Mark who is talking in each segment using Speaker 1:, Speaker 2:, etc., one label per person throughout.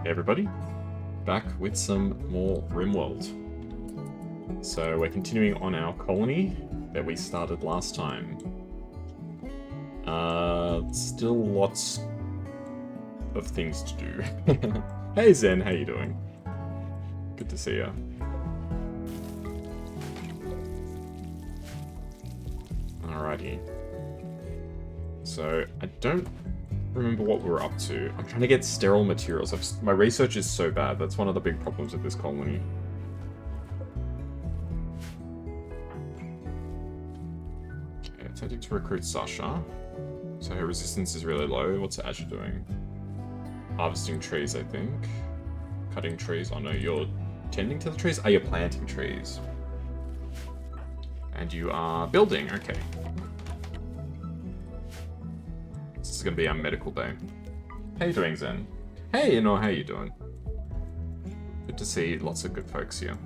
Speaker 1: Hey everybody, back with some more Rimworld. So we're continuing on our colony that we started last time. Still lots of things to do. Hey Zen, how you doing? Good to see ya. Alrighty. So, I don't remember what we were up to. I'm trying to get sterile materials. My research is so bad. That's one of the big problems with this colony. Okay, attempting to recruit Sasha. So her resistance is really low. What's Azure doing? Harvesting trees, I think. Cutting trees. Oh no, you're tending to the trees? Oh, you're planting trees. And you are building, okay. This is gonna be our medical bay. How you doing, Zen? Hey, how you doing? Good to see lots of good folks here.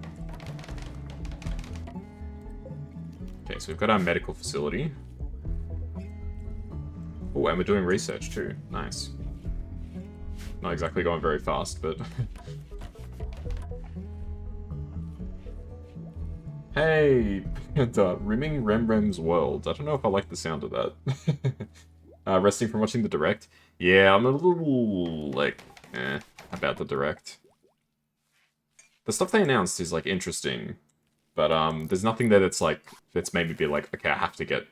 Speaker 1: Okay, so we've got our medical facility. Oh, and we're doing research too. Nice. Not exactly going very fast, but... Hey! Rimming Rembrem's World. I don't know if I like the sound of that. Resting from watching the Direct? Yeah, I'm a little, like, about the Direct. The stuff they announced is, like, interesting. But, there's nothing there that's, like, that's made me be like, okay, I have to get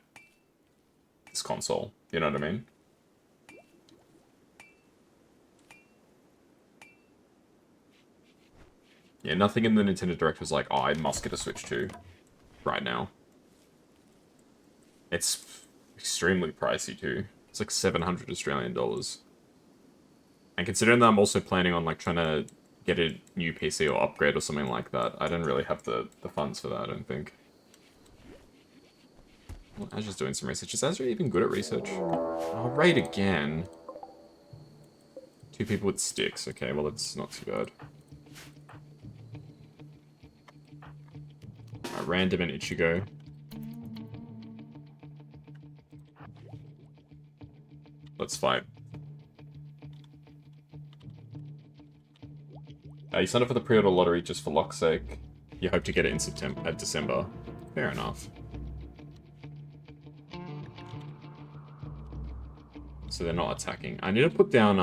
Speaker 1: this console. You know what I mean? Yeah, nothing in the Nintendo Direct was like, oh, I must get a Switch 2 right now. It's extremely pricey, too. It's like 700 Australian dollars. And considering that I'm also planning on, like, trying to get a new PC or upgrade or something like that, I don't really have the funds for that, I don't think. Well, Azure's doing some research. Is Azure even good at research? Oh, raid again. 2 people with sticks. Okay, well, it's not too bad. Random and Ichigo. Let's fight. You signed up for the pre-order lottery just for luck's sake. You hope to get it in December. Fair enough. So they're not attacking. I need to put down,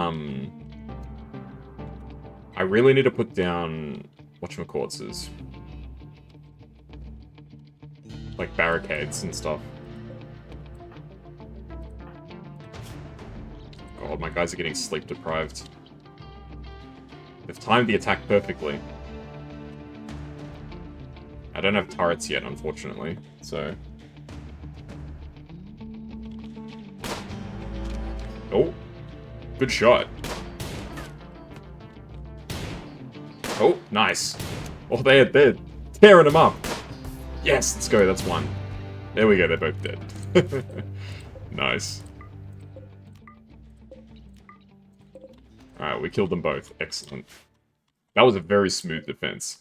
Speaker 1: I really need to put down whatchamacallits. Like barricades and stuff. God, my guys are getting sleep deprived. They've timed the attack perfectly. I don't have turrets yet, unfortunately, so... Oh! Good shot. Oh, nice. Oh, they're tearing them up. Yes, let's go, that's one. There we go, they're both dead. Nice. Alright, we killed them both. Excellent. That was a very smooth defense.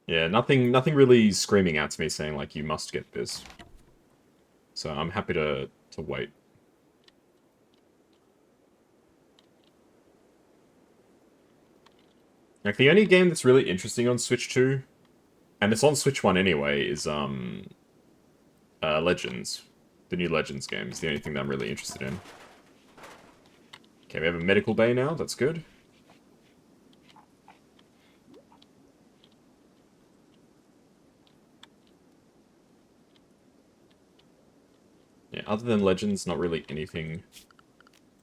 Speaker 1: Yeah, nothing really screaming out to me saying, like, you must get this. So I'm happy to wait. Like, the only game that's really interesting on Switch 2, and it's on Switch 1 anyway, is, Legends. The new Legends game is the only thing that I'm really interested in. Okay, we have a medical bay now, that's good. Yeah, other than Legends, not really anything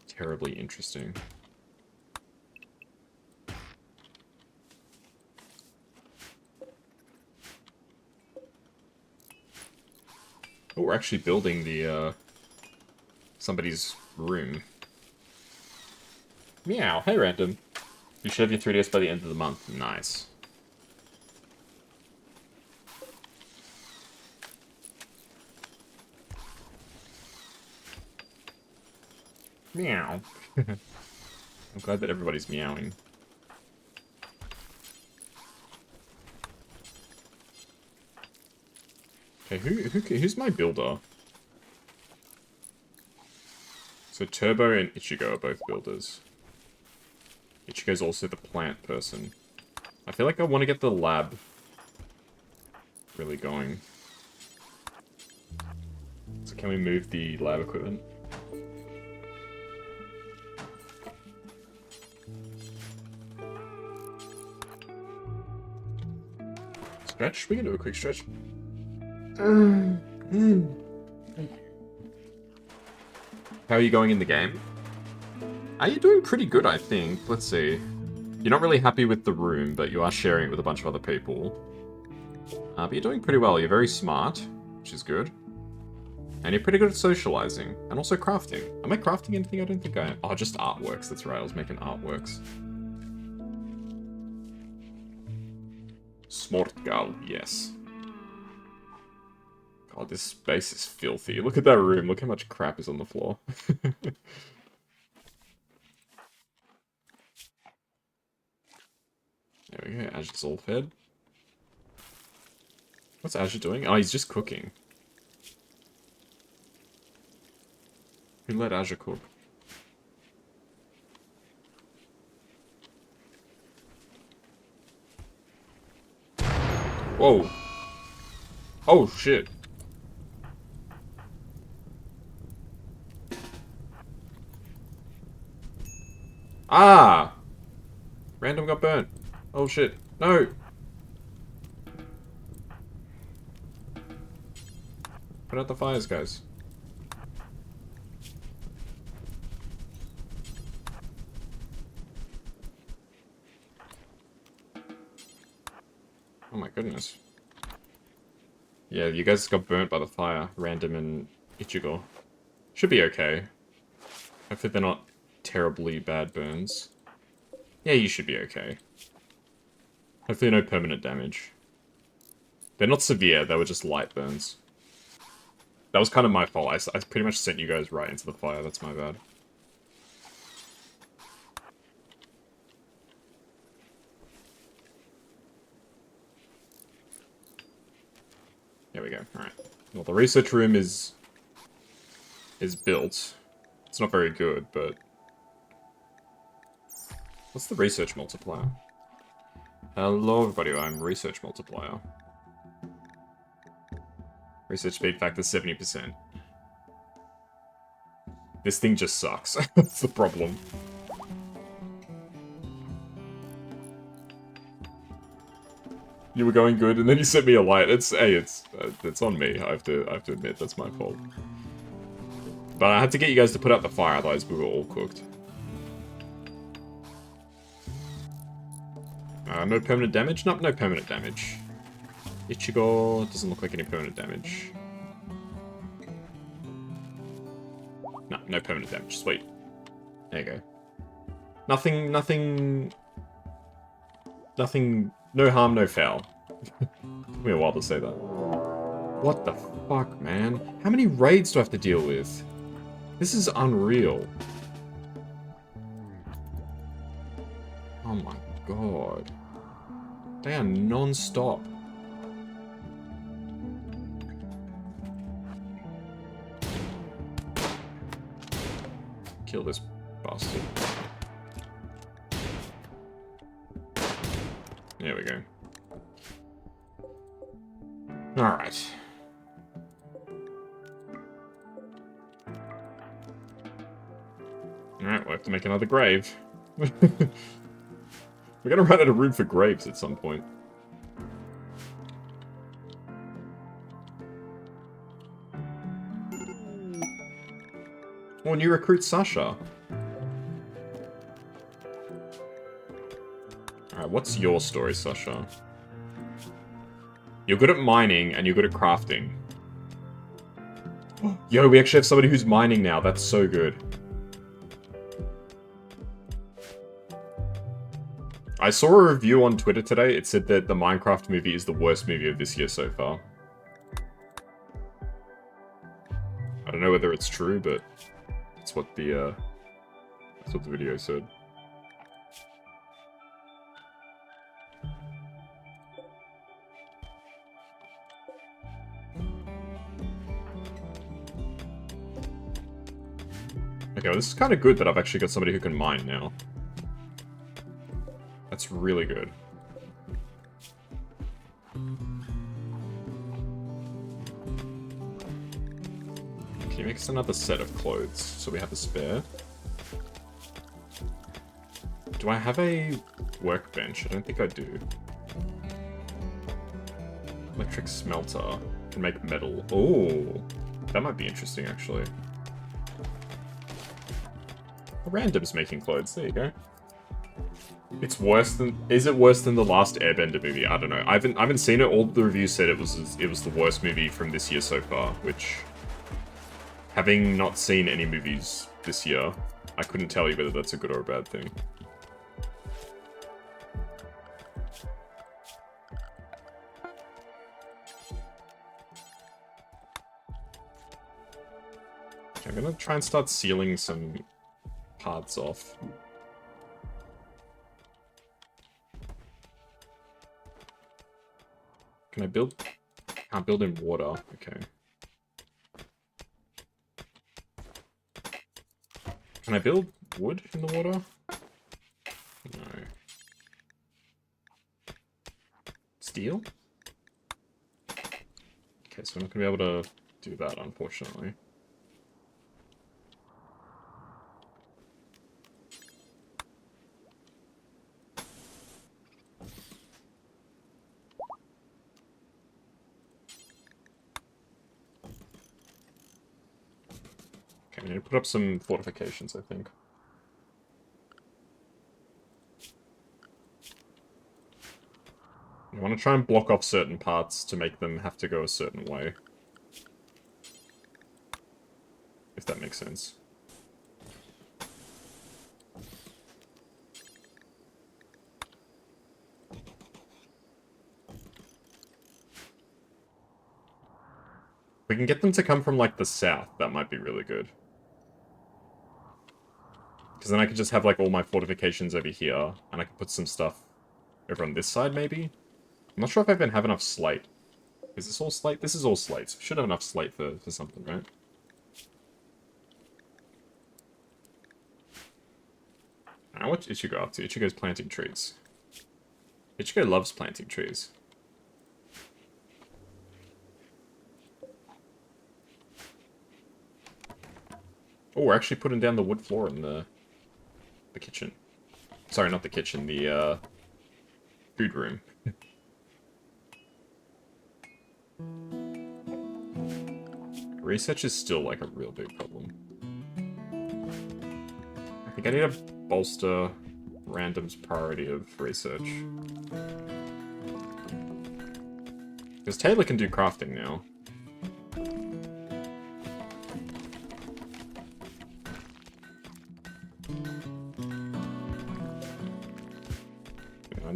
Speaker 1: terribly interesting. Oh, we're actually building the, somebody's room. Meow, hey random. You should have your 3DS by the end of the month. Nice. Meow. I'm glad that everybody's meowing. Okay, who's my builder? So Turbo and Ichigo are both builders. Ichigo's also the plant person. I feel like I want to get the lab really going. So can we move the lab equipment? Stretch? We can do a quick stretch. How are you going in the game? You're doing pretty good, I think. Let's see. You're not really happy with the room, but you are sharing it with a bunch of other people. But you're doing pretty well. You're very smart, which is good. And you're pretty good at socializing. And also crafting. Am I crafting anything? I don't think I am. Oh, just artworks. That's right. I was making artworks. Smortgal, yes. God, this space is filthy. Look at that room. Look how much crap is on the floor. There we go. Azur's all fed. What's Azur doing? Oh, he's just cooking. Who let Azur cook? Whoa. Oh, shit. Ah! Random got burnt. Oh, shit. No! Put out the fires, guys. Oh my goodness. Yeah, you guys got burnt by the fire. Random and Ichigo. Should be okay. Hopefully they're not terribly bad burns. Yeah, you should be okay. Hopefully no permanent damage. They're not severe, they were just light burns. That was kind of my fault. I pretty much sent you guys right into the fire, that's my bad. There we go, alright. Well, the research room is built. It's not very good, but... What's the research multiplier? Hello everybody, I'm research multiplier. Research speed factor 70%. This thing just sucks. That's the problem. You were going good, and then you sent me a light. It's on me. I have to admit that's my fault. But I had to get you guys to put out the fire, otherwise we were all cooked. No permanent damage? Nope, no permanent damage. Ichigo doesn't look like any permanent damage. No, no permanent damage. Sweet. There you go. Nothing, no harm, no foul. Took me a while to say that. What the fuck, man? How many raids do I have to deal with? This is unreal. Oh my god. They are non-stop. Kill this bastard. There we go. Alright. Alright, we'll have to make another grave. We're gonna run out of room for graves at some point. Oh, new recruit Sasha. Alright, what's your story, Sasha? You're good at mining, and you're good at crafting. Yo, we actually have somebody who's mining now. That's so good. I saw a review on Twitter today. It said that the Minecraft movie is the worst movie of this year so far. I don't know whether it's true, but that's what the video said. Okay, Okay, well, this is kind of good that I've actually got somebody who can mine now. That's really good. Can you make us another set of clothes so we have a spare? Do I have a workbench? I don't think I do. Electric smelter. Can make metal. Oh, that might be interesting, actually. Random's making clothes. There you go. It's worse than... Is it worse than the last Airbender movie? I don't know. I haven't seen it. All the reviews said it was the worst movie from this year so far, which... Having not seen any movies this year, I couldn't tell you whether that's a good or a bad thing. Okay, I'm gonna try and start sealing some parts off. Can I build? Can't build in water. Okay. Can I build wood in the water? No. Steel? Okay, so we're not going to be able to do that, unfortunately. Okay, I need to put up some fortifications, I think. I want to try and block off certain parts to make them have to go a certain way. If that makes sense. We can get them to come from, like, the south. That might be really good. Because then I could just have, like, all my fortifications over here, and I could put some stuff over on this side, maybe? I'm not sure if I even have enough slate. Is this all slate? This is all slate. So should have enough slate for something, right? Now, what Ichigo up to? Ichigo's planting trees. Ichigo loves planting trees. Oh, we're actually putting down the wood floor in the kitchen. Sorry, not the kitchen, the food room. Research is still, like, a real big problem. I think I need to bolster Random's priority of research. Because Taylor can do crafting now.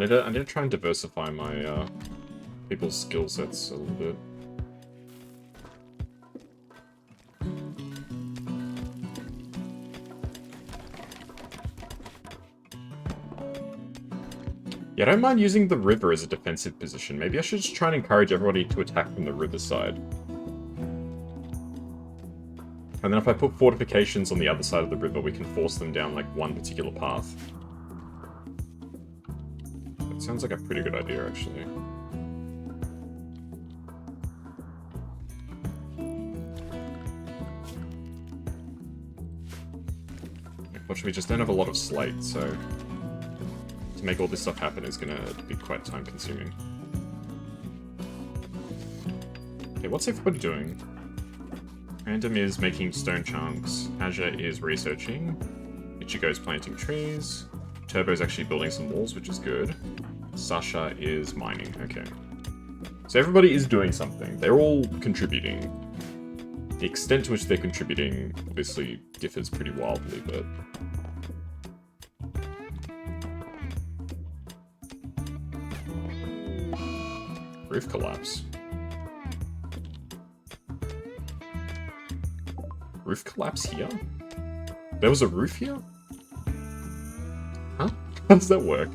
Speaker 1: I need to try and diversify my people's skill sets a little bit. Yeah, I don't mind using the river as a defensive position. Maybe I should just try and encourage everybody to attack from the riverside. And then if I put fortifications on the other side of the river, we can force them down, like, one particular path. That sounds like a pretty good idea, actually. Unfortunately, we just don't have a lot of slate, so... to make all this stuff happen is gonna be quite time-consuming. Okay, what's everybody doing? Random is making stone chunks. Azure is researching. Ichigo's planting trees. Turbo's actually building some walls, which is good. Sasha is mining. Okay. So everybody is doing something. They're all contributing. The extent to which they're contributing obviously differs pretty wildly, but... Roof collapse. Roof collapse here? There was a roof here? Huh? How does that work?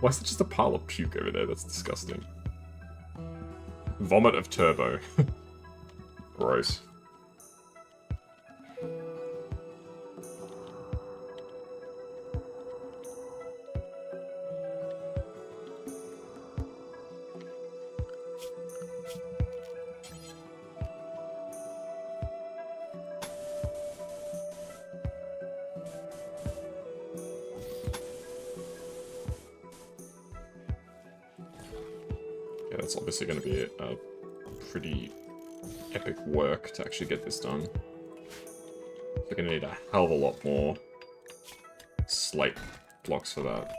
Speaker 1: Why is there just a pile of puke over there? That's disgusting. Vomit of Turbo. Gross. that's obviously going to be a pretty epic work to actually get this done. We're going to need a hell of a lot more slate blocks for that.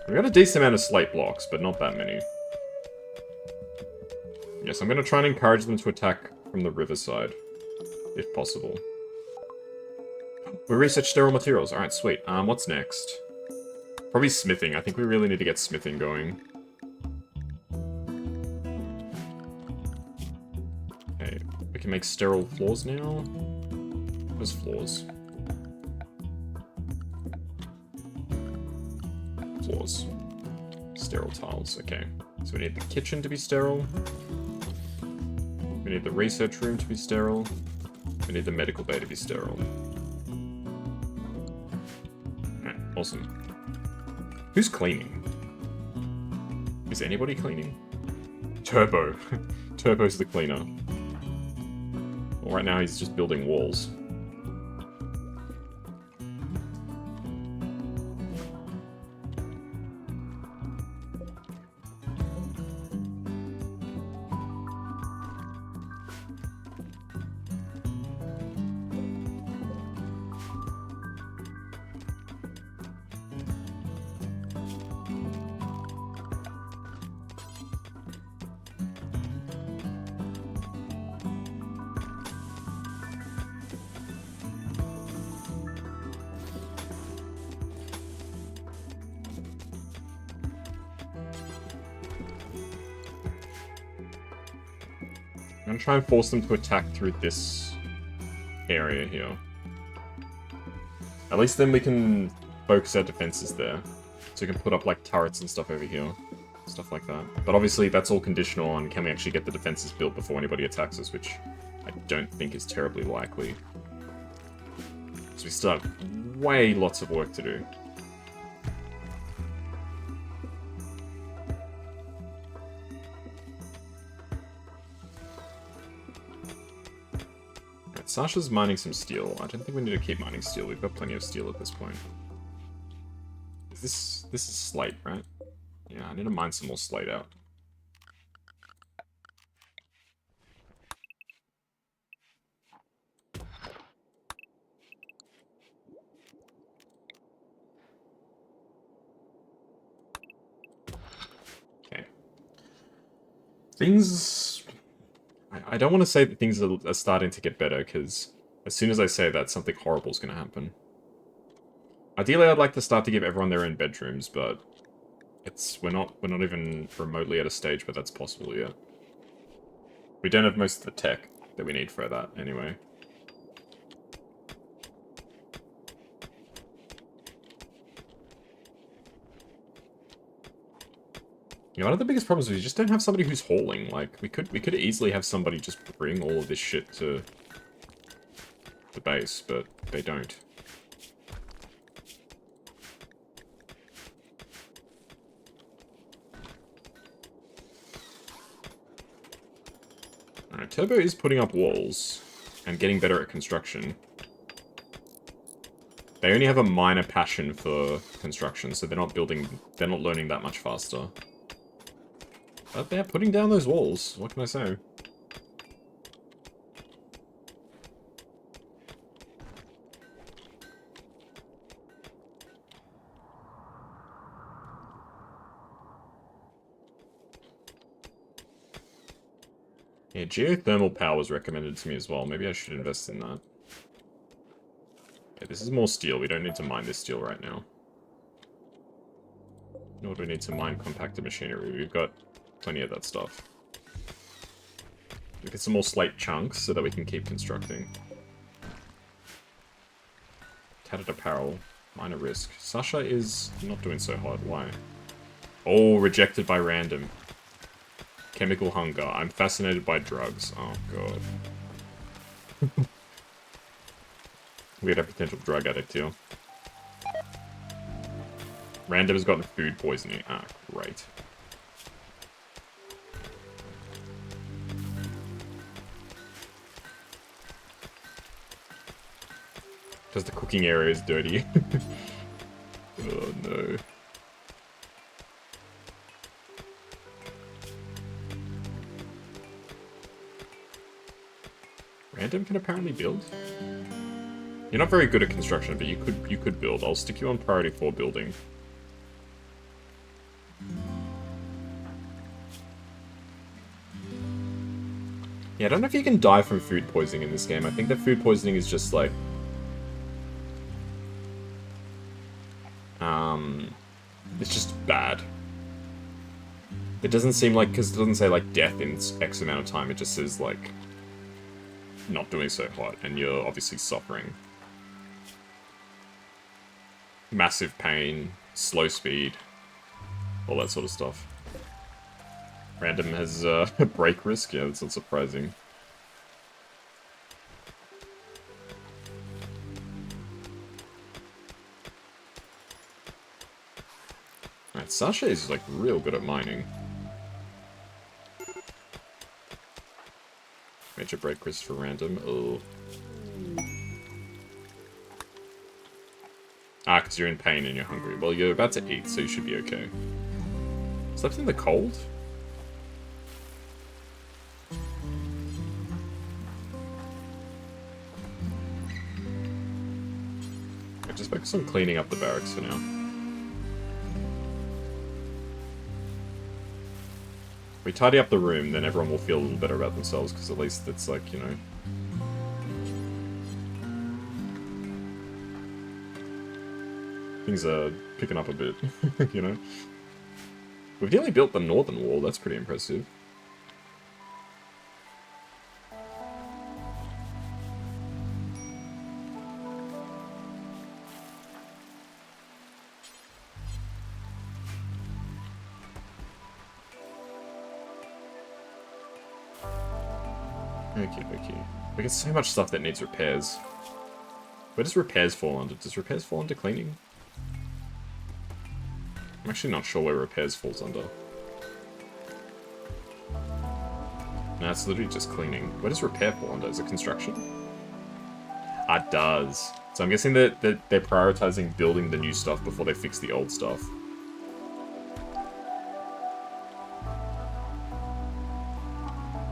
Speaker 1: We got a decent amount of slate blocks, but not that many. Yes, I'm going to try and encourage them to attack from the riverside, if possible. We researched sterile materials. Alright, sweet. What's next? Probably smithing. I think we really need to get smithing going. Okay, we can make sterile floors now. Where's floors? Floors. Sterile tiles, okay. So we need the kitchen to be sterile. We need the research room to be sterile. We need the medical bay to be sterile. Okay, awesome. Who's cleaning? Is anybody cleaning? Turbo. Turbo's the cleaner. Well, right now he's just building walls. I'm gonna try and force them to attack through this area here. At least then we can focus our defenses there. So we can put up like turrets and stuff over here. Stuff like that. But obviously that's all conditional on can we actually get the defenses built before anybody attacks us, which I don't think is terribly likely. So we still have way lots of work to do. Sasha's mining some steel. I don't think we need to keep mining steel. We've got plenty of steel at this point. This is slate, right? Yeah, I need to mine some more slate out. Okay. Things... I don't want to say that things are starting to get better, because as soon as I say that, something horrible is going to happen. Ideally, I'd like to start to give everyone their own bedrooms, but we're not even remotely at a stage where that's possible yet. We don't have most of the tech that we need for that, anyway. You know, one of the biggest problems is we just don't have somebody who's hauling. Like, we could easily have somebody just bring all of this shit to the base, but they don't. Alright, Turbo is putting up walls and getting better at construction. They only have a minor passion for construction, so they're not learning that much faster. But they're putting down those walls. What can I say? Yeah, geothermal power was recommended to me as well. Maybe I should invest in that. Okay, this is more steel. We don't need to mine this steel right now. Nor do we need to mine compacted machinery. We've got plenty of that stuff. We'll get some more slate chunks so that we can keep constructing. Tattered apparel. Minor risk. Sasha is not doing so hard. Why? Oh, rejected by random. Chemical hunger. I'm fascinated by drugs. Oh, God. We had a potential drug addict here. Random has gotten food poisoning. Ah, great. Because the cooking area is dirty. Oh, no. Random can apparently build? You're not very good at construction, but you could build. I'll stick you on priority 4 building. Yeah, I don't know if you can die from food poisoning in this game. I think that food poisoning is just like... It's just bad. It doesn't seem like... Because it doesn't say, like, death in X amount of time. It just says, like... not doing so hot, and you're obviously suffering. Massive pain, slow speed, all that sort of stuff. Random has break risk, yeah, that's not surprising. Alright, Sasha is like real good at mining. Major break risk for random, oh. Ah, because you're in pain and you're hungry. Well, you're about to eat, so you should be okay. Slept in the cold? Okay, just focus on cleaning up the barracks for now. If we tidy up the room, then everyone will feel a little better about themselves, because at least it's like, you know... things are picking up a bit, you know? We've nearly built the northern wall, that's pretty impressive. Okay. We got so much stuff that needs repairs. Where does repairs fall under? Does repairs fall under cleaning? I'm actually not sure where repairs falls under. No, it's literally just cleaning. Where does repair fall under? Is it construction? Ah, it does. So I'm guessing that they're prioritizing building the new stuff before they fix the old stuff.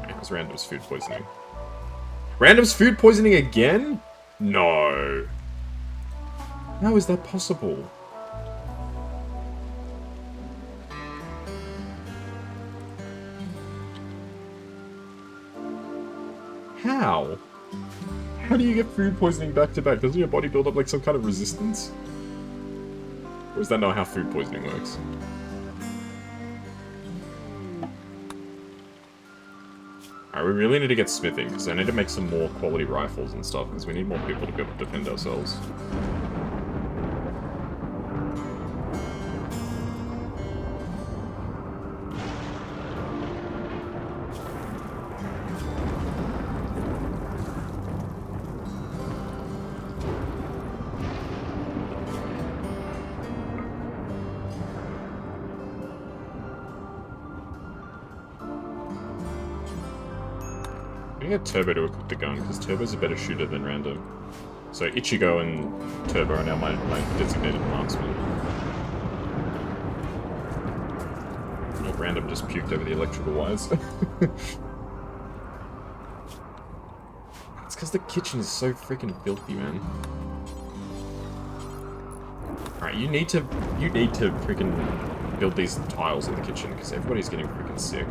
Speaker 1: It was Random's food poisoning. Random's food poisoning again? No. How is that possible? How? How do you get food poisoning back to back? Doesn't your body build up like some kind of resistance? Or is that not how food poisoning works? Alright, we really need to get smithing, because I need to make some more quality rifles and stuff, because we need more people to be able to defend ourselves. I get Turbo to equip the gun, because Turbo's a better shooter than Random. So Ichigo and Turbo are now my designated marksmen. Oh, Random just puked over the electrical wires. It's because the kitchen is so freaking filthy, man. Alright, you need to freaking build these tiles in the kitchen, because everybody's getting freaking sick.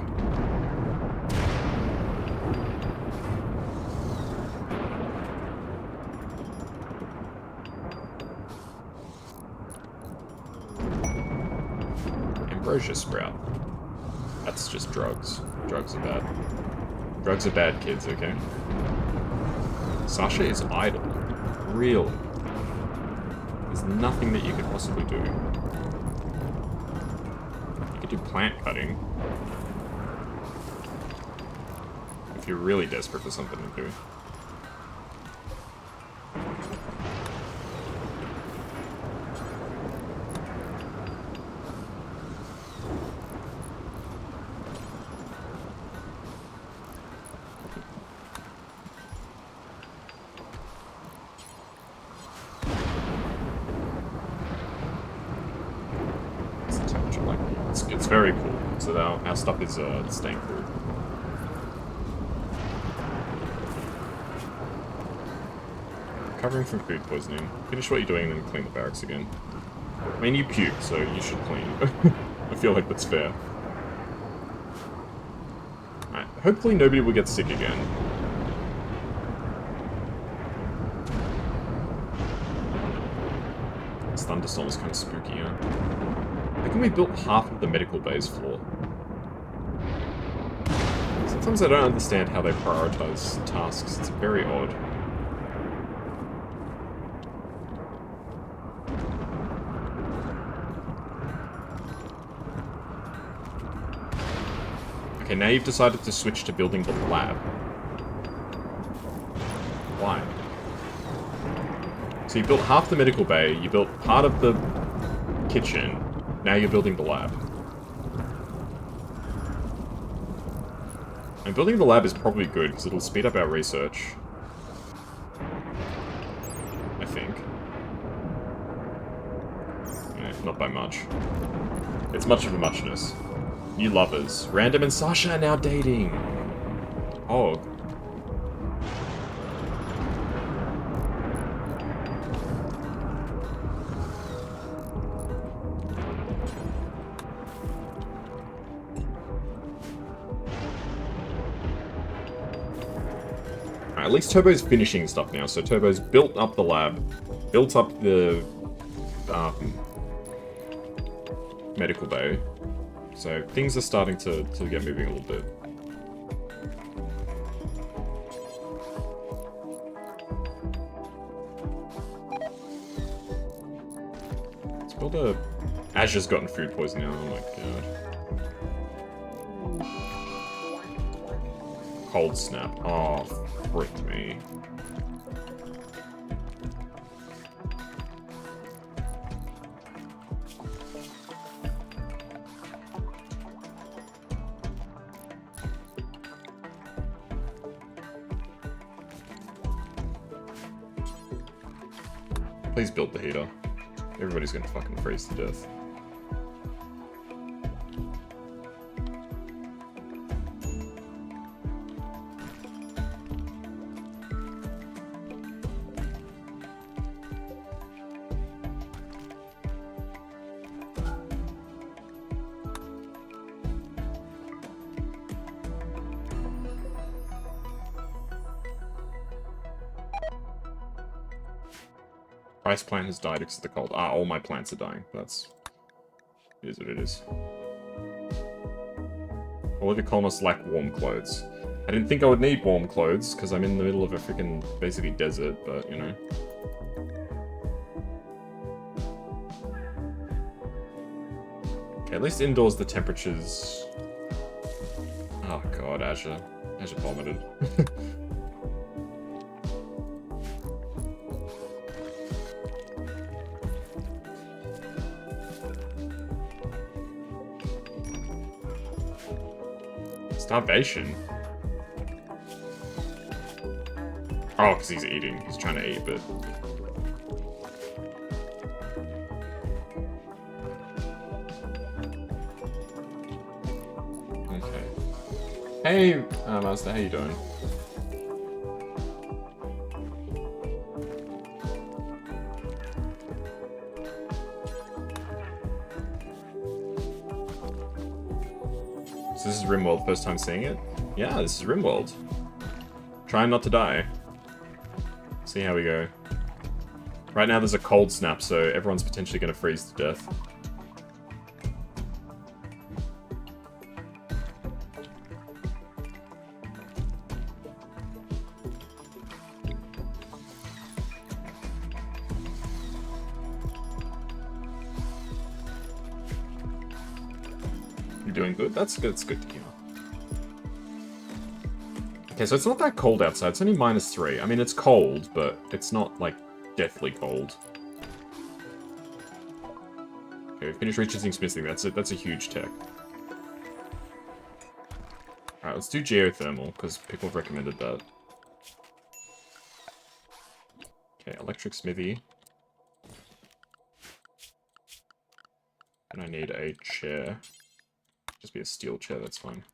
Speaker 1: Ambrosia sprout. That's just drugs. Drugs are bad. Drugs are bad, kids, okay? Sasha is idle. Really? There's nothing that you could possibly do. You could do plant cutting. If you're really desperate for something to do. It's very cool. So our stuff is staying cool. recovering from food poisoning. Finish what you're doing and then clean the barracks again. I mean, you puked, so you should clean. I feel like that's fair. Alright, hopefully nobody will get sick again. This thunderstorm is kind of spooky, huh? How can we build half of the medical bay's floor? Sometimes I don't understand how they prioritize tasks. It's very odd. Okay, now you've decided to switch to building the lab. Why? So you built half the medical bay, you built part of the kitchen, now you're building the lab. And building the lab is probably good, because it'll speed up our research. I think. Yeah, not by much. It's much of a muchness. New lovers. Random and Sasha are now dating. Oh. At least Turbo's finishing stuff now, so Turbo's built up the lab, built up the medical bay, so things are starting to get moving a little bit. Let's build a... Azure's gotten food poisoning now, oh my god. Cold snap. Oh, frick me. Please build the heater. Everybody's gonna fucking freeze to death. Rice plant has died because of the cold. Ah, all my plants are dying. That's... It is what it is. All of your colonists lack warm clothes. I didn't think I would need warm clothes, because I'm in the middle of a freaking, basically, desert, but, you know. Okay, at least indoors the temperatures... Oh god, Azure. Azure vomited. Starvation? Oh, because he's eating. He's trying to eat, but... Okay. Hey, Master, how you doing? So this is Rimworld, first time seeing it? Yeah, this is Rimworld. Trying not to die. See how we go. Right now there's a cold snap, so everyone's potentially going to freeze to death. Doing good. That's good. It's good to hear. Okay, so it's not that cold outside. It's only -3. I mean, it's cold, but it's not like deathly cold. Okay, finish reaching smithing. That's a huge tech. All right, let's do geothermal because people have recommended that. Okay, electric smithy. And I need a chair. Just be a steel chair, that's fine.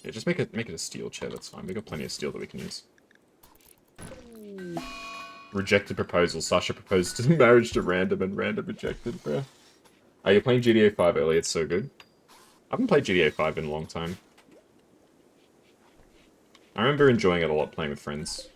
Speaker 1: Yeah, just make it a steel chair, that's fine. We got plenty of steel that we can use. Rejected proposal. Sasha proposed marriage to Random and Random rejected, bro. Are you playing GTA 5 early? It's so good. I haven't played GTA 5 in a long time. I remember enjoying it a lot playing with friends.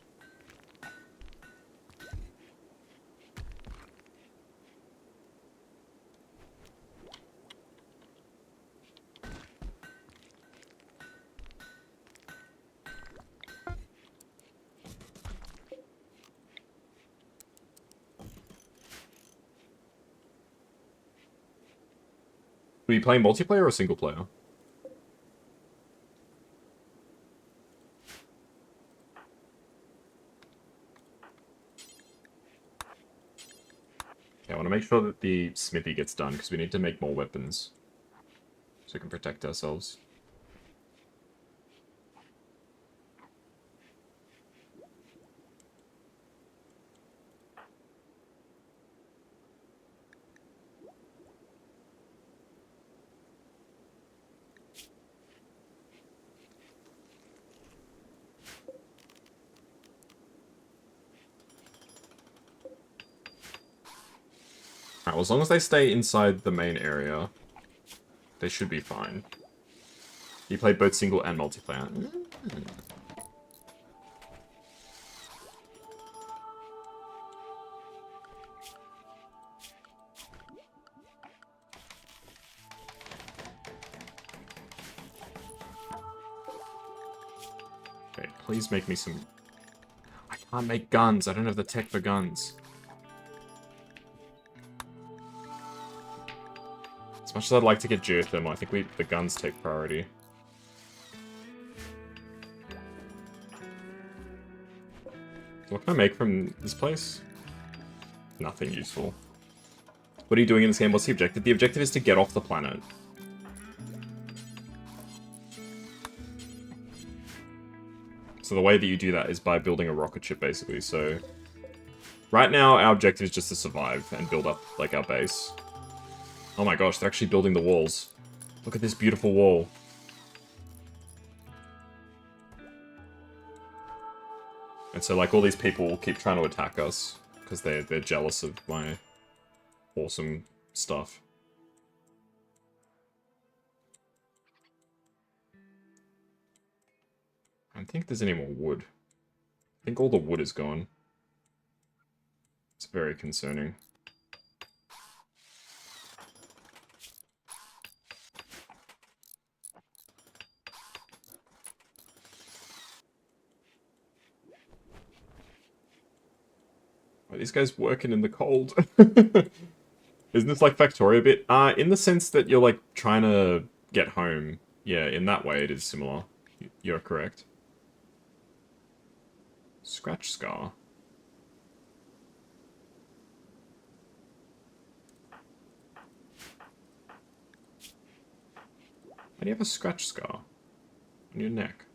Speaker 1: Were you playing multiplayer or single player? Okay, I want to make sure that the smithy gets done, because we need to make more weapons. So we can protect ourselves. Alright, well, as long as they stay inside the main area, they should be fine. You played both single and multiplayer. Okay, please make me some... I can't make guns. I don't have the tech for guns. As much as I'd like to get geothermal, I think the guns take priority. What can I make from this place? Nothing useful. What are you doing in this game? What's the objective? The objective is to get off the planet. So the way that you do that is by building a rocket ship, basically. So right now, our objective is just to survive and build up, like, our base. Oh my gosh, they're actually building the walls. Look at this beautiful wall. And so, like, all these people will keep trying to attack us because they're jealous of my awesome stuff. I don't think there's any more wood. I think all the wood is gone. It's very concerning. Are these guys working in the cold? Isn't this like Factorio a bit? In the sense that you're like trying to get home. Yeah, in that way it is similar. You're correct. Scratch scar. Why do you have a scratch scar on your neck?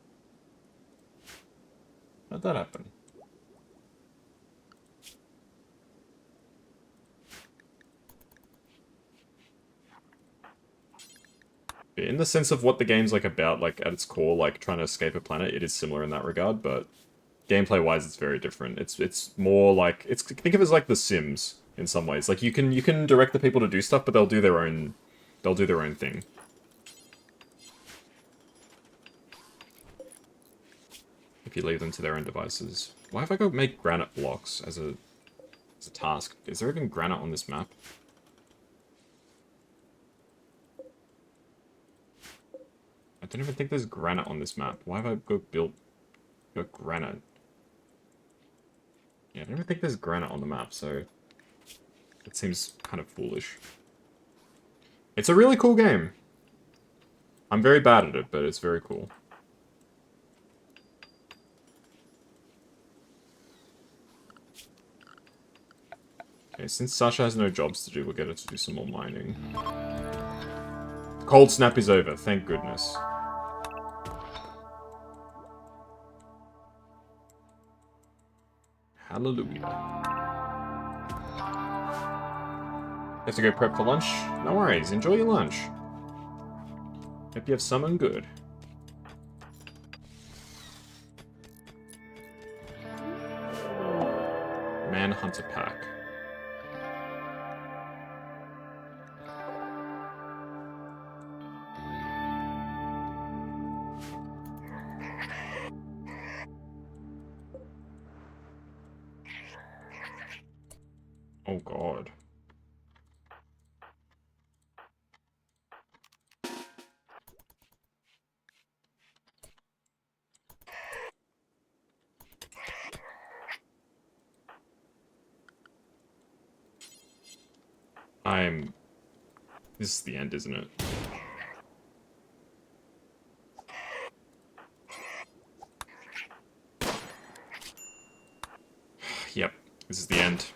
Speaker 1: How'd that happen? In the sense of what the game's like about, like at its core, like trying to escape a planet, it is similar in that regard, but gameplay-wise, it's very different. It's more like think of it as like The Sims in some ways. Like you can direct the people to do stuff, but they'll do their own thing. If you leave them to their own devices. Why have I got to make granite blocks as a task? Is there even granite on this map? I don't even think there's granite on this map. Why have I got granite? Yeah, I don't even think there's granite on the map, so it seems kind of foolish. It's a really cool game. I'm very bad at it, but it's very cool. Okay, since Sasha has no jobs to do, we'll get her to do some more mining. The cold snap is over, thank goodness. Hallelujah. You have to go prep for lunch? No worries, enjoy your lunch. Hope you have something good. Manhunter Pack. Oh god. This is the end, isn't it? Yep, this is the end.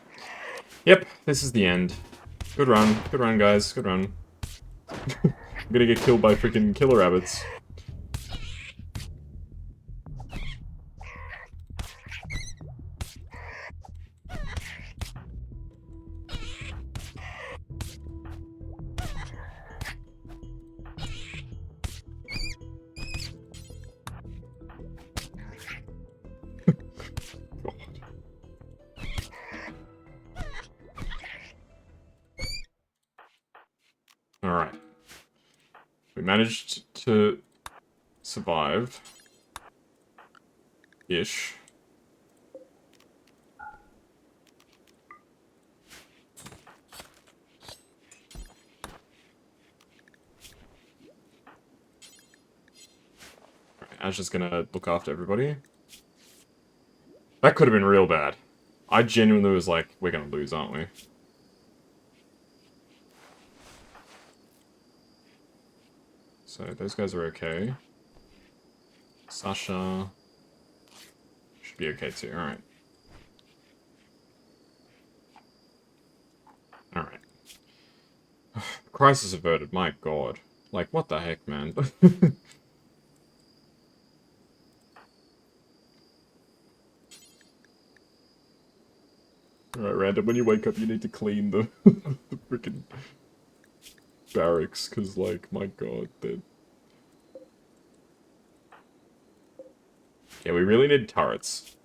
Speaker 1: Yep, this is the end. Good run, guys, good run. I'm gonna get killed by freaking killer rabbits. Alright. We managed to survive. Ish. Ash is gonna look after everybody. That could have been real bad. I genuinely was like, we're gonna lose, aren't we? So those guys are okay. Sasha should be okay too. Alright. Alright. Crisis averted, my god. Like, what the heck, man? Alright, Random, when you wake up, you need to clean the, the freaking barracks, because, like, my god, they're... Yeah, we really need turrets.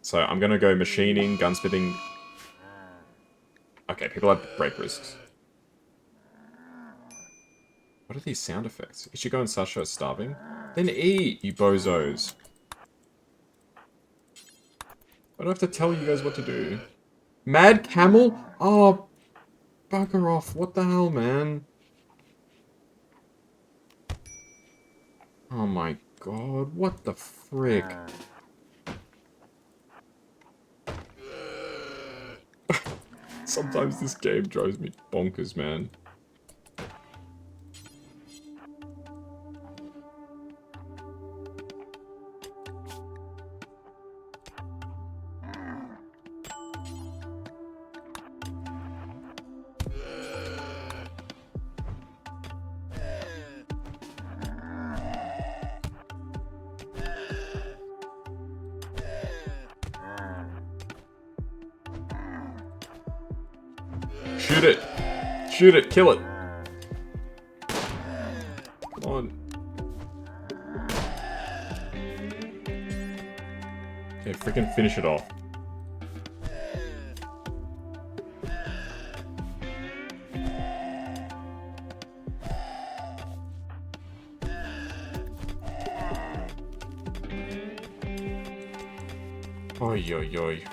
Speaker 1: So, I'm gonna go machining, gunsmithing... Okay, people have break risks. What are these sound effects? Ichigo and Sasha are starving? Then eat, you bozos. I don't have to tell you guys what to do. Mad Camel? Oh, bugger off. What the hell, man? Oh my god, what the frick? Sometimes this game drives me bonkers, man. Shoot it! Shoot it! Kill it! Come on. Okay, freaking finish it off. Oi, oi, oi.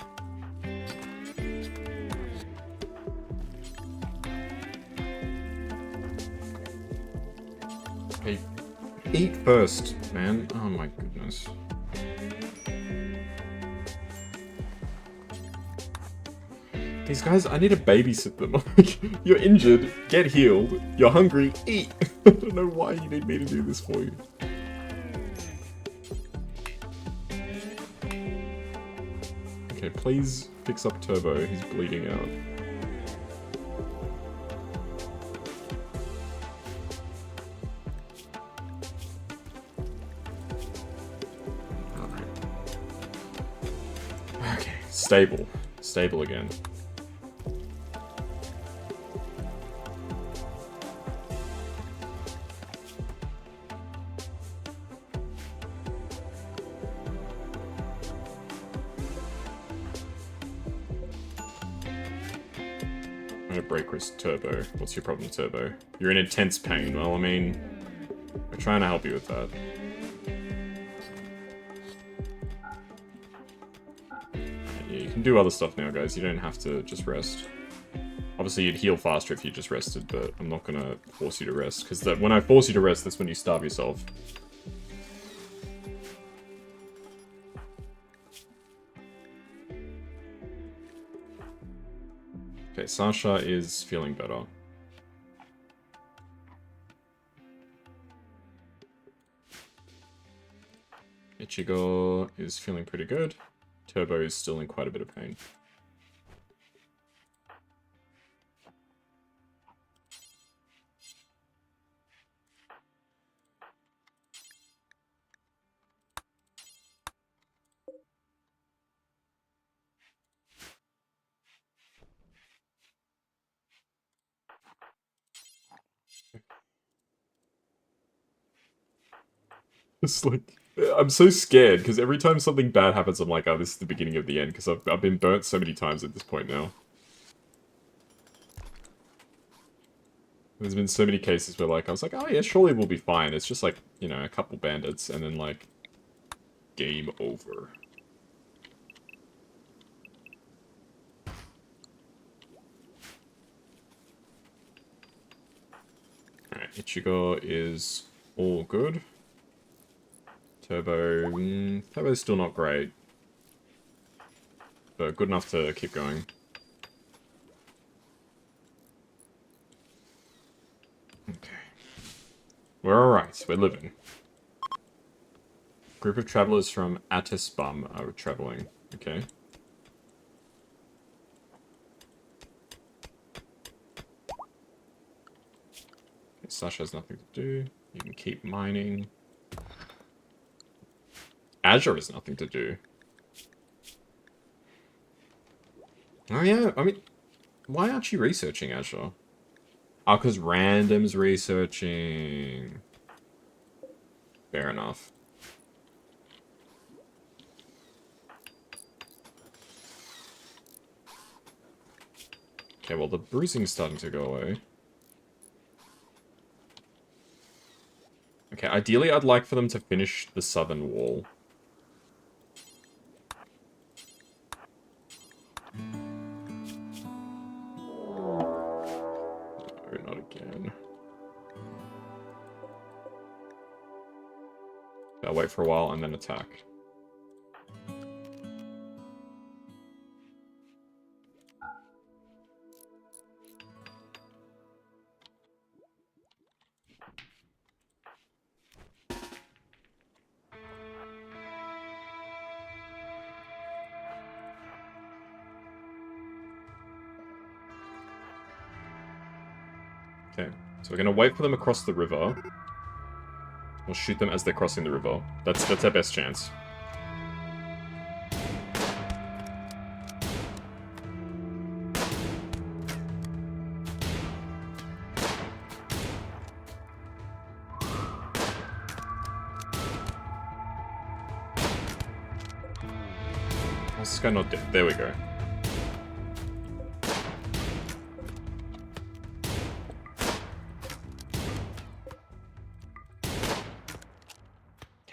Speaker 1: Okay, eat first, man. Oh my goodness. These guys, I need to babysit them. Like, you're injured, get healed. You're hungry, eat. I don't know why you need me to do this for you. Okay, please fix up Turbo. He's bleeding out. Okay, stable. Stable again. gonna break Chris Turbo. What's your problem, Turbo? You're in intense pain. Well, I mean, we're trying to help you with that. Yeah, you can do other stuff now, guys. You don't have to just rest. Obviously, you'd heal faster if you just rested, but I'm not gonna force you to rest, because when I force you to rest, that's when you starve yourself. Okay, Sasha is feeling better. Ichigo is feeling pretty good. Turbo is still in quite a bit of pain. It's like, I'm so scared, because every time something bad happens, I'm like, oh, this is the beginning of the end, because I've been burnt so many times at this point now. There's been so many cases where, like, I was like, oh yeah, surely we'll be fine. It's just, like, you know, a couple bandits, and then, like, game over. Alright, Ichigo is all good. Turbo... Turbo's still not great. But good enough to keep going. Okay. We're alright, we're living. Group of travelers from Atisbum are traveling. Okay. Sasha has nothing to do. You can keep mining. Azure has nothing to do. Oh yeah, I mean, why aren't you researching Azure? Oh, because Random's researching. Fair enough. Okay, well, the bruising's starting to go away. Okay, ideally, I'd like for them to finish the southern wall. No, not again. I'll wait for a while and then attack. Okay, so we're gonna wait for them across the river. We'll shoot them as they're crossing the river. That's our best chance. How's this guy not dead? There we go.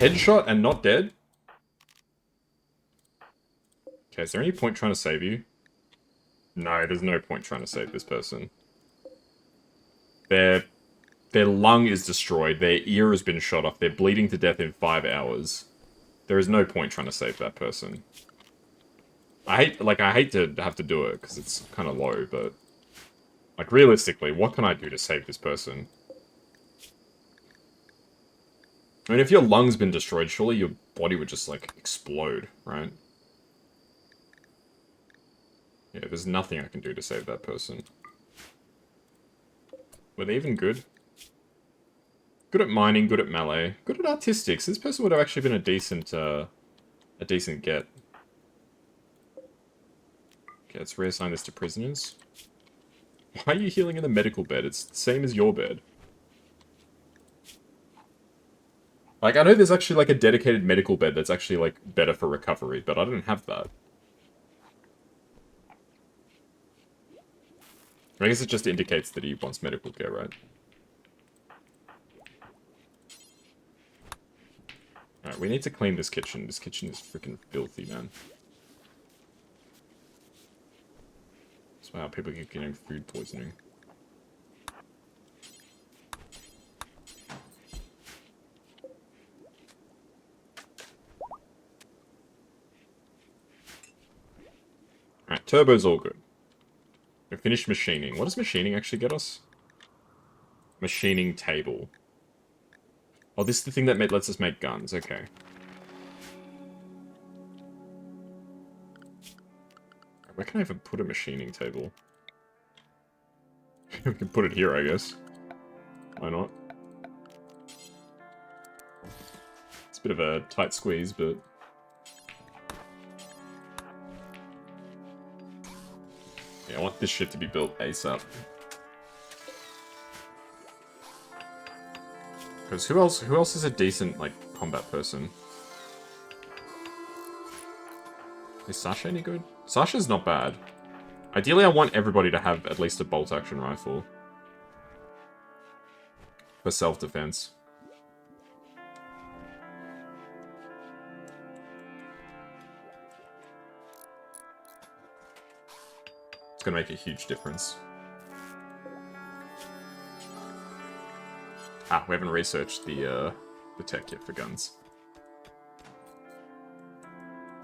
Speaker 1: Headshot and not dead? Okay, is there any point trying to save you? No, there's no point trying to save this person. Their lung is destroyed, their ear has been shot off, they're bleeding to death in 5 hours. There is no point trying to save that person. I hate to have to do it, because it's kind of low, but... Like, realistically, what can I do to save this person? I mean, if your lung's been destroyed, surely your body would just, like, explode, right? Yeah, there's nothing I can do to save that person. Were they even good? Good at mining, good at melee, good at artistics. This person would have actually been a decent get. Okay, let's reassign this to prisoners. Why are you healing in the medical bed? It's the same as your bed. Like, I know there's actually, like, a dedicated medical bed that's actually, like, better for recovery, but I don't have that. I guess it just indicates that he wants medical care, right? Alright, we need to clean this kitchen. This kitchen is freaking filthy, man. That's why people keep getting food poisoning. Alright, turbo's all good. We finished machining. What does machining actually get us? Machining table. Oh, this is the thing that lets us make guns. Okay. Where can I even put a machining table? We can put it here, I guess. Why not? It's a bit of a tight squeeze, but... yeah, I want this shit to be built ASAP. Because who else is a decent, like, combat person? Is Sasha any good? Sasha's not bad. Ideally, I want everybody to have at least a bolt-action rifle. For self-defense. It's gonna make a huge difference. Ah, we haven't researched the tech yet for guns.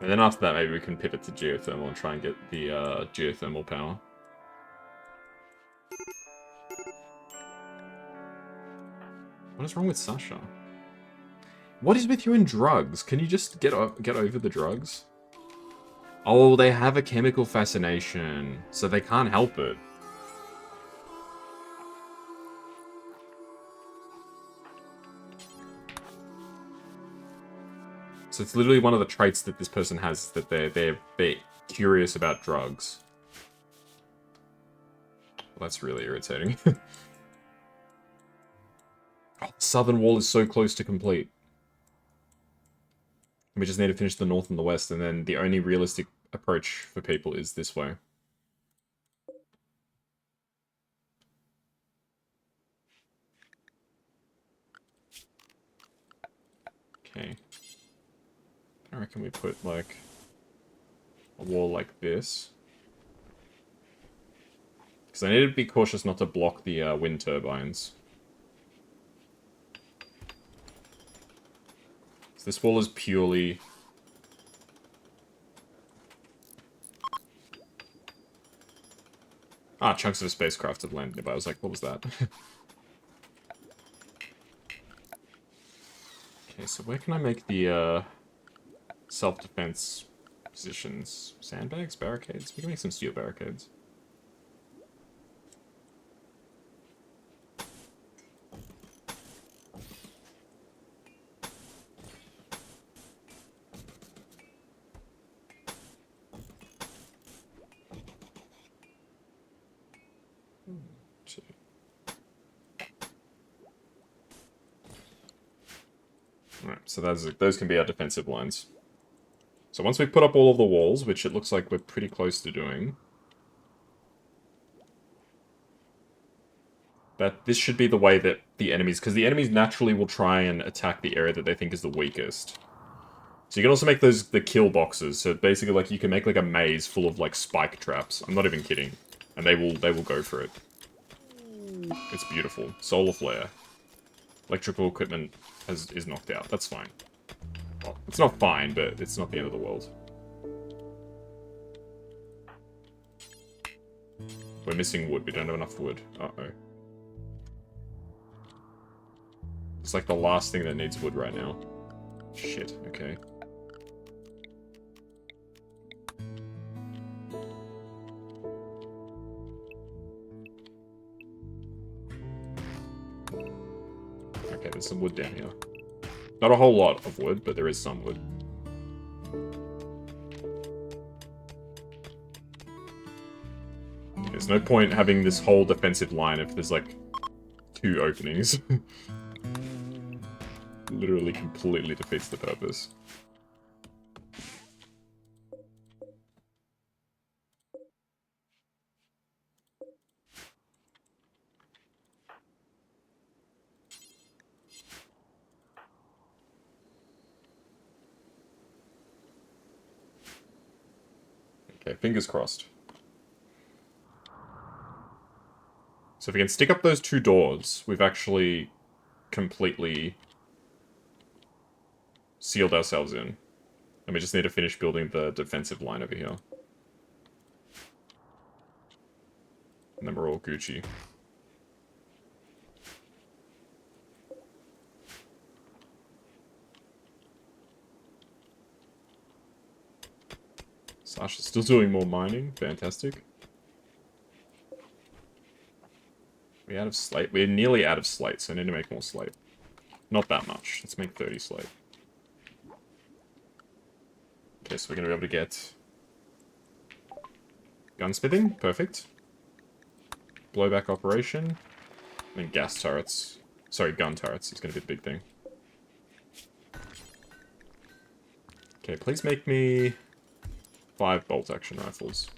Speaker 1: And then after that, maybe we can pivot to geothermal and try and get the geothermal power. What is wrong with Sasha? What is with you and drugs? Can you just get over the drugs? Oh, they have a chemical fascination, so they can't help it. So it's literally one of the traits that this person has, that they're curious about drugs. Well, that's really irritating. Oh, the southern wall is so close to complete. We just need to finish the north and the west, and then the only realistic approach for people is this way. Okay. I reckon we put, like, a wall like this. Because I need to be cautious not to block the wind turbines. So this wall is purely... ah, chunks of a spacecraft have landed nearby. I was like, what was that? Okay, so where can I make the self-defense positions? Sandbags? Barricades? We can make some steel barricades. Alright, so those can be our defensive lines. So once we put up all of the walls, which it looks like we're pretty close to doing, that this should be the way that the enemies, because the enemies naturally will try and attack the area that they think is the weakest. So you can also make the kill boxes. So basically, like, you can make like a maze full of like spike traps. I'm not even kidding, and they will go for it. It's beautiful. Solar flare. Electrical equipment is knocked out. That's fine. Well, it's not fine, but it's not the end of the world. We're missing wood. We don't have enough wood. Uh-oh. It's like the last thing that needs wood right now. Shit, okay. Okay, there's some wood down here. Not a whole lot of wood, but there is some wood. There's no point having this whole defensive line if there's, like, 2 openings. Literally completely defeats the purpose. Okay, fingers crossed. So if we can stick up those 2 doors, we've actually completely sealed ourselves in. And we just need to finish building the defensive line over here. And then we're all Gucci. Sasha's still doing more mining. Fantastic. We're out of slate. We're nearly out of slate, so I need to make more slate. Not that much. Let's make 30 slate. Okay, so we're going to be able to get gunsmithing. Perfect. Blowback operation. And gas turrets. Sorry, gun turrets is going to be the big thing. Okay, please make me 5 bolt action rifles.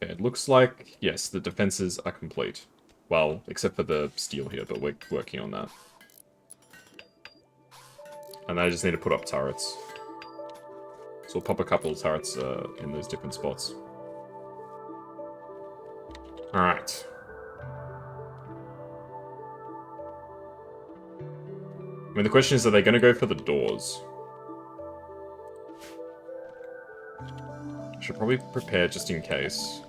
Speaker 1: Okay, it looks like, yes, the defenses are complete. Well, except for the steel here, but we're working on that. And I just need to put up turrets. So we'll pop a couple of turrets in those different spots. Alright. I mean, the question is, are they going to go for the doors? I should probably prepare just in case.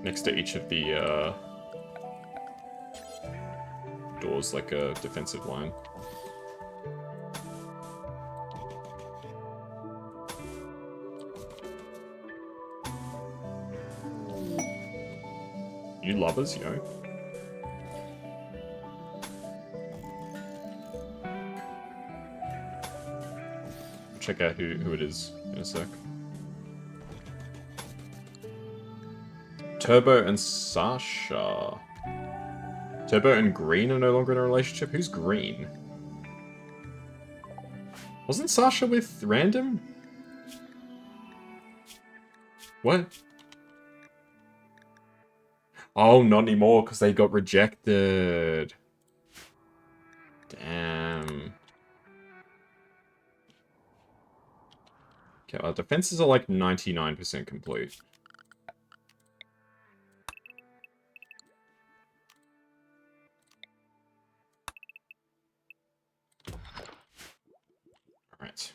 Speaker 1: Next to each of the doors, like a defensive line. You lovers, you know. Check out who it is in a sec. Turbo and Sasha. Turbo and Green are no longer in a relationship? Who's Green? Wasn't Sasha with Random? What? Oh, not anymore, because they got rejected. Damn. Okay, our defenses are like 99% complete. Alright.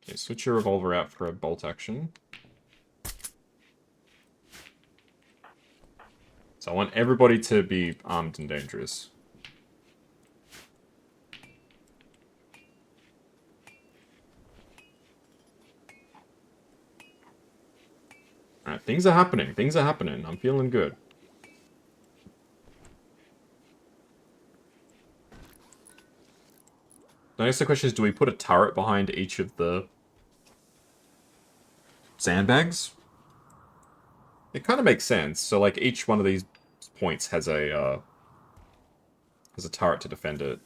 Speaker 1: Okay, switch your revolver out for a bolt action. So I want everybody to be armed and dangerous. Alright, things are happening. Things are happening. I'm feeling good. I guess the question is, do we put a turret behind each of the sandbags? It kind of makes sense. So, like, each one of these points has a turret to defend it.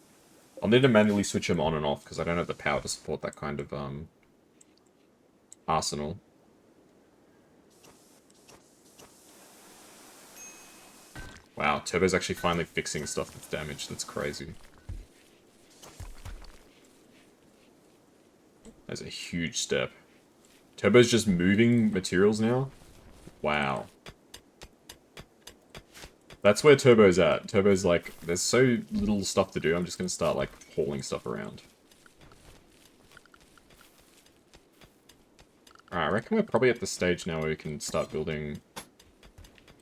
Speaker 1: I'll need to manually switch them on and off, because I don't have the power to support that kind of, arsenal. Wow, Turbo's actually finally fixing stuff that's damaged. That's crazy. That's a huge step. Turbo's just moving materials now? Wow. That's where Turbo's at. Turbo's like, there's so little stuff to do, I'm just gonna start, like, hauling stuff around. Alright, I reckon we're probably at the stage now where we can start building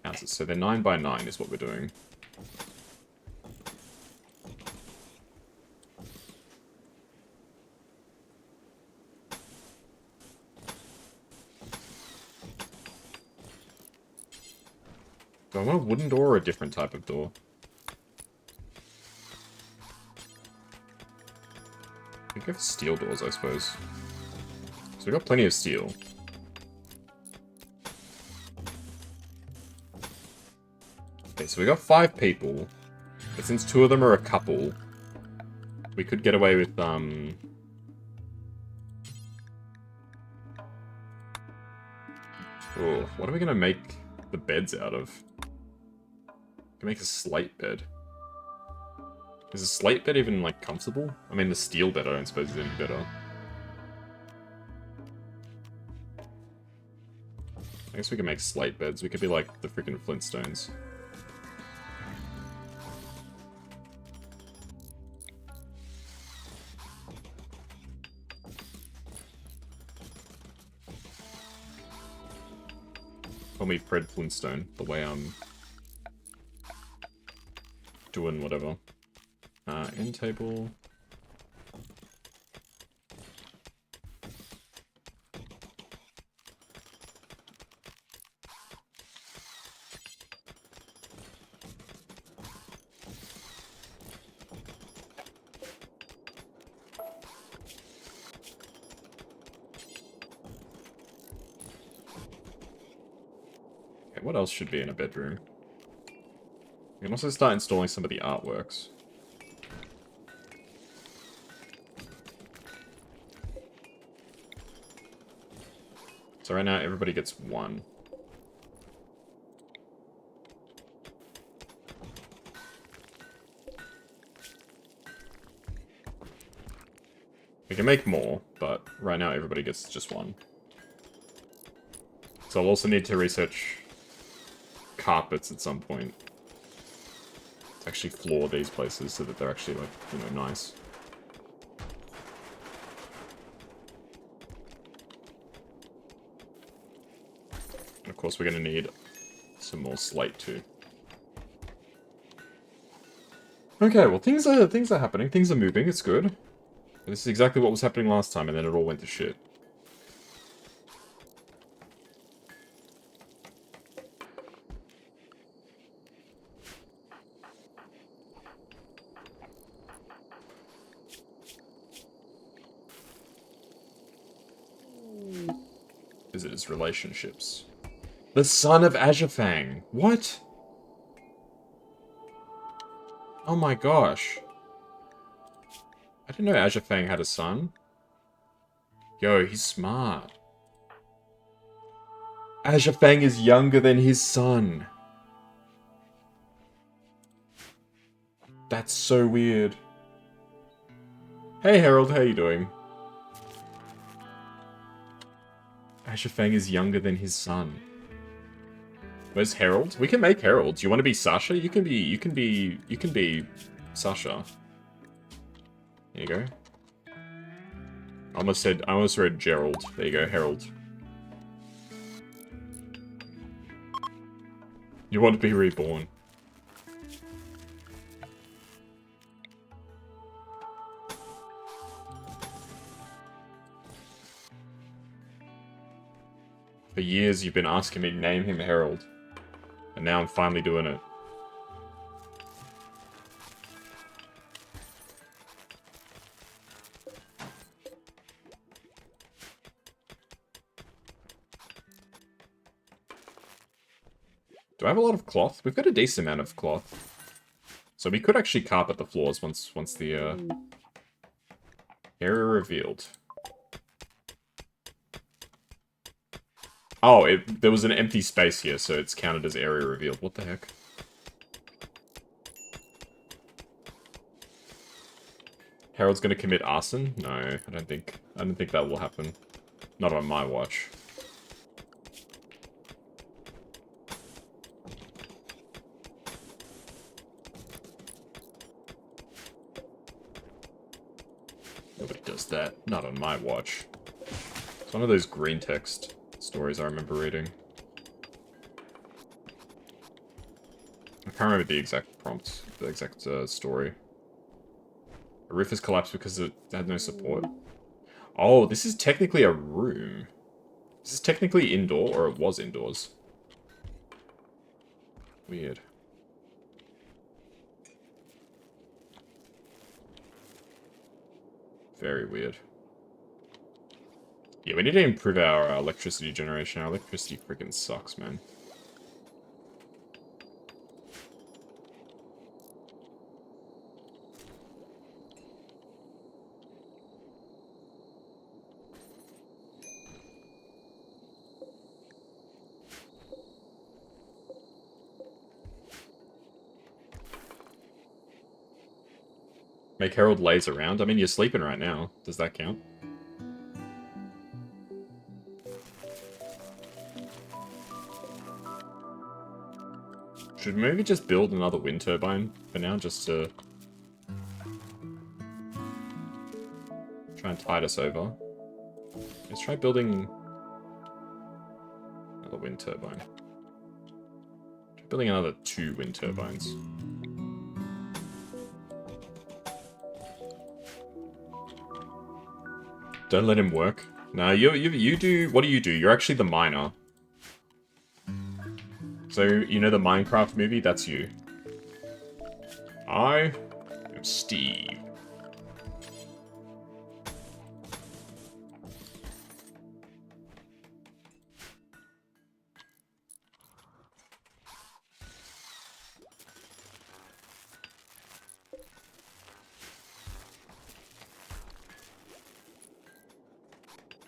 Speaker 1: houses. So they're 9 by 9 is what we're doing. Do I want a wooden door or a different type of door? I think I have steel doors, I suppose. So we've got plenty of steel. Okay, so we got 5 people. But since two of them are a couple, we could get away with, Oh, what are we gonna make the beds out of? We can make a slate bed. Is a slate bed even, like, comfortable? I mean, the steel bed I don't suppose is any better. I guess we can make slate beds. We could be like the freaking Flintstones. Call me Fred Flintstone, the way I'm doing whatever. End table. Okay, what else should be in a bedroom? We can also start installing some of the artworks. So right now, everybody gets one. We can make more, but right now everybody gets just one. So I'll also need to research carpets at some point. To actually floor these places so that they're actually, like, you know, nice. And of course, we're going to need some more slate too. Okay, well, things are happening. Things are moving. It's good. This is exactly what was happening last time, and then it all went to shit. Visitors' relationships. The son of Azurfang. What? Oh my gosh. I didn't know Azurfang had a son. Yo, he's smart. Azurfang is younger than his son. That's so weird. Hey Harold, how you doing? Azurfang is younger than his son. Where's Harold? We can make Harold. Do you want to be Sasha? You can be Sasha. There you go. I almost read Gerald. There you go, Harold. You want to be reborn. For years you've been asking me to name him Harold. And now I'm finally doing it. Do I have a lot of cloth? We've got a decent amount of cloth. So we could actually carpet the floors once the area revealed. Oh, there was an empty space here, so it's counted as area revealed. What the heck? Harold's gonna commit arson? No, I don't think that will happen. Not on my watch. Nobody does that. Not on my watch. It's one of those green text stories I remember reading. I can't remember the exact prompt, the exact story. A roof has collapsed because it had no support. Oh, this is technically a room. This is technically indoor, or it was indoors. Weird. Very weird. Yeah, we need to improve our electricity generation. Our electricity freaking sucks, man. Make Herald laze around? I mean, you're sleeping right now. Does that count? Should maybe just build another wind turbine for now, just to try and tide us over. Let's try building another wind turbine. Try building another 2 wind turbines. Don't let him work. No, you do. What do? You're actually the miner. So, you know the Minecraft movie? That's you. I am Steve.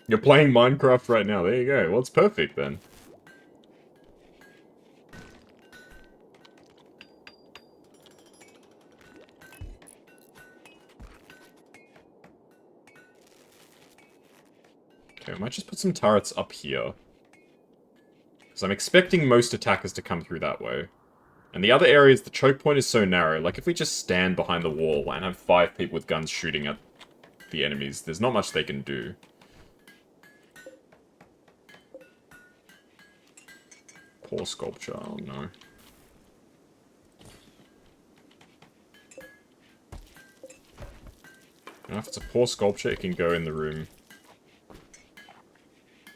Speaker 1: You're playing Minecraft right now. There you go. Well, it's perfect then. Okay, I might just put some turrets up here. Because I'm expecting most attackers to come through that way. And the other areas, the choke point is so narrow. Like, if we just stand behind the wall and have 5 people with guns shooting at the enemies, there's not much they can do. Poor sculpture, oh no. And if it's a poor sculpture, it can go in the room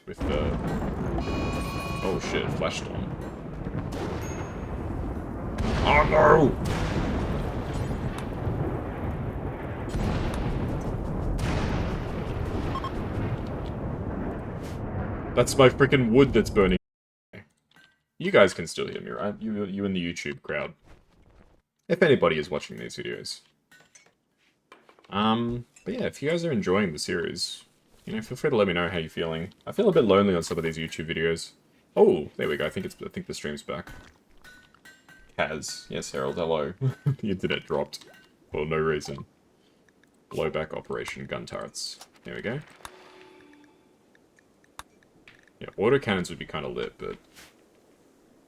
Speaker 1: with the... Oh shit, flash storm. Oh no! That's my freaking wood that's burning. You guys can still hear me, right? You in the YouTube crowd. If anybody is watching these videos. But yeah, if you guys are enjoying the series, you know, feel free to let me know how you're feeling. I feel a bit lonely on some of these YouTube videos. Oh, there we go. I think the stream's back. Kaz. Yes, Harold, hello. The internet dropped. For no reason. Blowback operation gun turrets. There we go. Yeah, autocannons would be kind of lit, but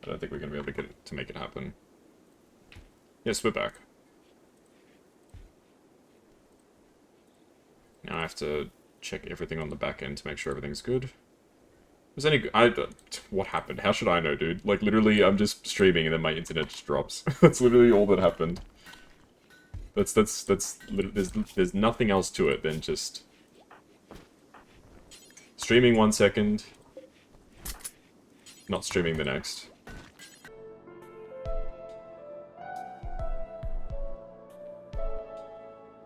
Speaker 1: I don't think we're going to be able to make it happen. Yes, we're back. Now I have to check everything on the back end to make sure everything's good. Was any... what happened? How should I know, dude? Like, literally, I'm just streaming and then my internet just drops. That's literally all that happened. There's nothing else to it than just... streaming 1 second, not streaming the next.